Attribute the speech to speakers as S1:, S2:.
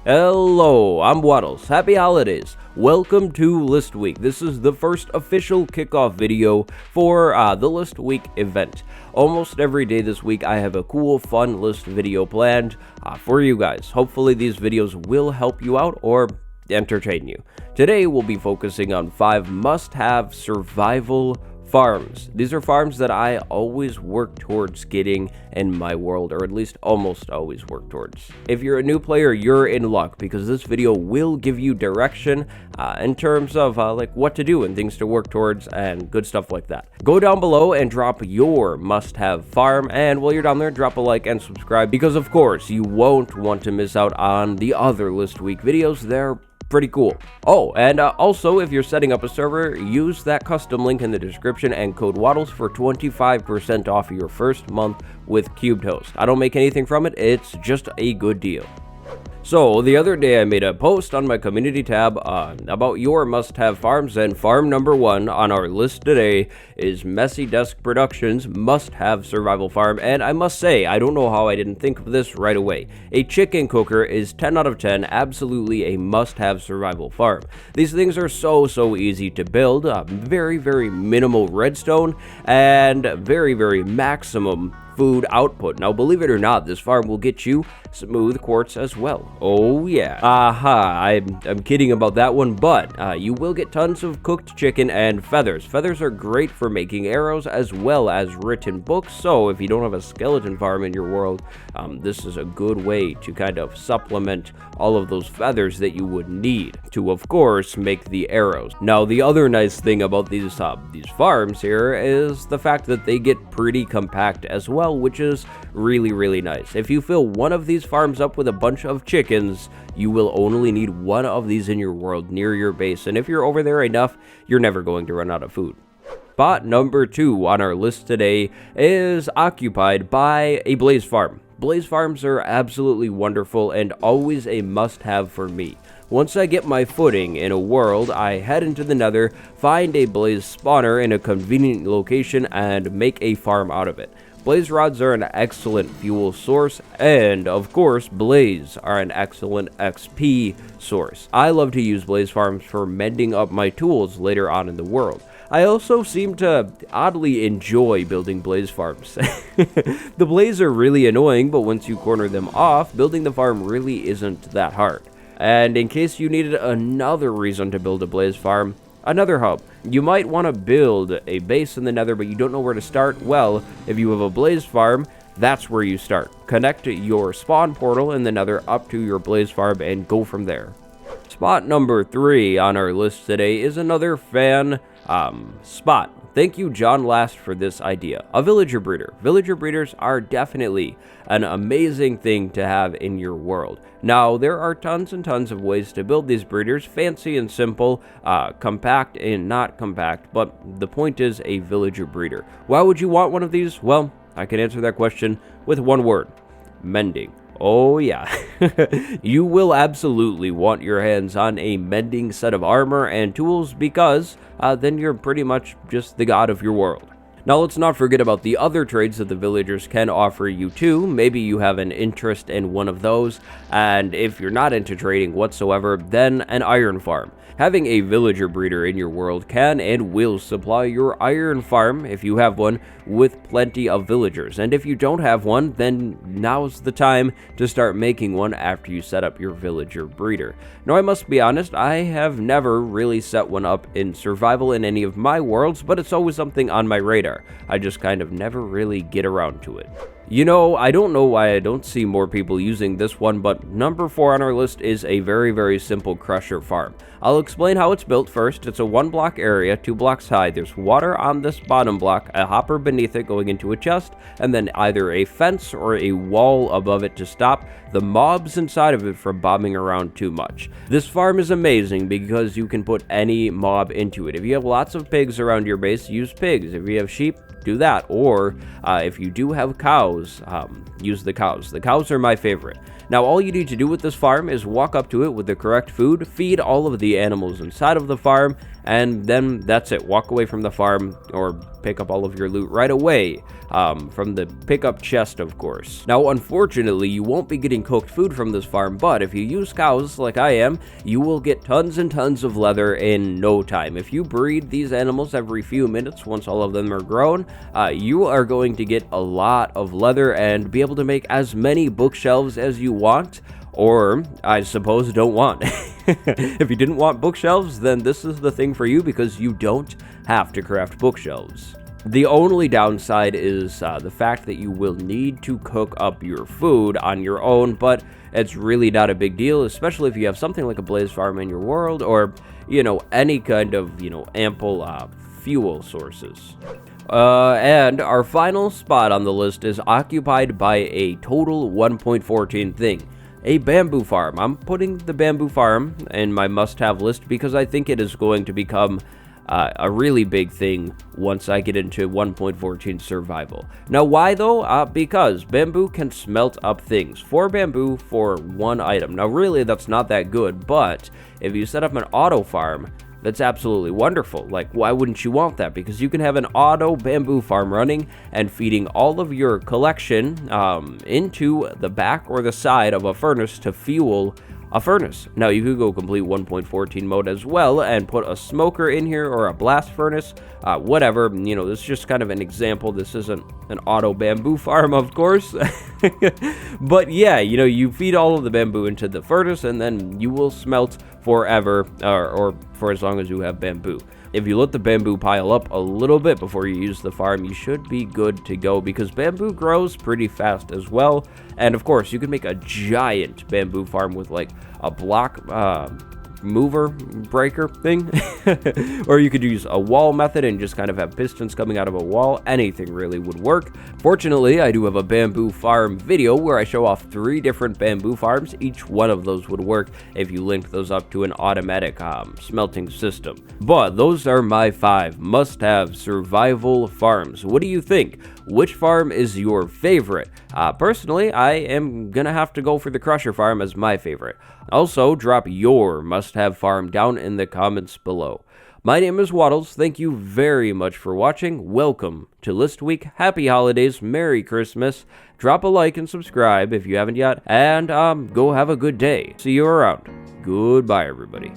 S1: Hello, I'm Waddles. Happy holidays. Welcome to List Week. This is the first official kickoff video for the List Week event. Almost every day this week I have a cool, fun list video planned for you guys. Hopefully these videos will help you out or entertain you. Today we'll be focusing on 5 must-have survival farms. These are farms that I always work towards getting in my world, or at least almost always work towards. If you're a new player, you're in luck because this video will give you direction in terms of like what to do and things to work towards and good stuff like that. Go down below and drop your must-have farm, and while you're down there, drop a like and subscribe because of course you won't want to miss out on the other List Week videos. They're pretty cool. Oh, and also, if you're setting up a server, use that custom link in the description and code Waddles for 25% off your first month with Cubed Host. I don't make anything from it, it's just a good deal. So, the other day I made a post on my community tab about your must-have farms, and farm number 1 on our list today is Messy Desk Productions' must-have survival farm, and I must say, I don't know how I didn't think of this right away. A chicken cooker is 10 out of 10, absolutely a must-have survival farm. These things are so easy to build, very minimal redstone, and very maximum food output. Now, believe it or not, this farm will get you smooth quartz as well. Oh yeah. I'm kidding about that one, but you will get tons of cooked chicken and feathers. Feathers are great for making arrows as well as written books, so if you don't have a skeleton farm in your world, this is a good way to kind of supplement all of those feathers that you would need to, of course, make the arrows. Now, the other nice thing about these farms here is the fact that they get pretty compact as well, which is really nice. If you fill one of these farms up with a bunch of chickens, you will only need one of these in your world near your base, and if you're over there enough, you're never going to run out of food. Spot number 2 on our list today is occupied by a blaze farm. Blaze farms are absolutely wonderful and always a must-have for me. Once I get my footing in a world, I head into the nether, find a blaze spawner in a convenient location, and make a farm out of it. Blaze rods are an excellent fuel source, and of course, blaze are an excellent XP source. I love to use blaze farms for mending up my tools later on in the world. I also seem to oddly enjoy building blaze farms. The blaze are really annoying, but once you corner them off, building the farm really isn't that hard. And in case you needed another reason to build a blaze farm, another hub. You might want to build a base in the nether, but you don't know where to start. Well, if you have a blaze farm, that's where you start. Connect your spawn portal in the nether up to your blaze farm and go from there. Spot number 3 on our list today is another fan spot. Thank you, John Last, for this idea. A villager breeder. Villager breeders are definitely an amazing thing to have in your world. Now, there are tons and tons of ways to build these breeders, fancy and simple, compact and not compact, but the point is a villager breeder. Why would you want one of these? Well, I can answer that question with one word: mending. Oh yeah, you will absolutely want your hands on a mending set of armor and tools because then you're pretty much just the god of your world. Now, let's not forget about the other trades that the villagers can offer you too. Maybe you have an interest in one of those, and if you're not into trading whatsoever, then an iron farm. Having a villager breeder in your world can and will supply your iron farm, if you have one, with plenty of villagers. And if you don't have one, then now's the time to start making one after you set up your villager breeder. Now, I must be honest, I have never really set one up in survival in any of my worlds, but it's always something on my radar. I just kind of never really get around to it. You know, I don't know why I don't see more people using this one, but number 4 on our list is a very simple crusher farm. I'll explain how it's built first. It's a 1-block area, 2 blocks high. There's water on this bottom block, a hopper beneath it going into a chest, and then either a fence or a wall above it to stop the mobs inside of it from bombing around too much. This farm is amazing because you can put any mob into it. If you have lots of pigs around your base, use pigs. If you have sheep, do that. Or if you do have cows, use the cows. The cows are my favorite. Now, all you need to do with this farm is walk up to it with the correct food, feed all of the animals inside of the farm, and then that's it. Walk away from the farm or pick up all of your loot right away from the pickup chest, of course. Now, unfortunately, you won't be getting cooked food from this farm, but if you use cows like I am, you will get tons and tons of leather in no time. If you breed these animals every few minutes, once all of them are grown, you are going to get a lot of leather and be able to make as many bookshelves as you want, or I suppose don't want. If you didn't want bookshelves, then this is the thing for you, because you don't have to craft bookshelves. The only downside is the fact that you will need to cook up your food on your own, but it's really not a big deal, especially if you have something like a blaze farm in your world, or, any kind of, ample fuel sources. And our final spot on the list is occupied by a total 1.14 thing. A bamboo farm. I'm putting the bamboo farm in my must-have list because I think it is going to become a really big thing once I get into 1.14 survival. Now, why though? Because bamboo can smelt up things. 4 bamboo for 1 item. Now, really, that's not that good, but if you set up an auto farm, that's absolutely wonderful. Like, why wouldn't you want that? Because you can have an auto bamboo farm running and feeding all of your collection into the back or the side of a furnace to fuel a furnace. Now, you could go complete 1.14 mode as well and put a smoker in here or a blast furnace, whatever. This is just kind of an example. This isn't an auto bamboo farm, of course. But yeah, you feed all of the bamboo into the furnace and then you will smelt forever, or for as long as you have bamboo. If you let the bamboo pile up a little bit before you use the farm, you should be good to go, because bamboo grows pretty fast as well. And of course, you can make a giant bamboo farm with like a block mover breaker thing. Or you could use a wall method and just kind of have pistons coming out of a wall. Anything really would work. Fortunately, I do have a bamboo farm video where I show off 3 different bamboo farms. Each one of those would work if you linked those up to an automatic smelting system. But those are my 5 must-have survival farms. What do you think? Which farm is your favorite? Personally, I am gonna have to go for the Crusher farm as my favorite. Also, drop your must-have farm down in the comments below. My name is Waddles. Thank you very much for watching. Welcome to List Week. Happy Holidays. Merry Christmas. Drop a like and subscribe if you haven't yet. And go have a good day. See you around. Goodbye, everybody.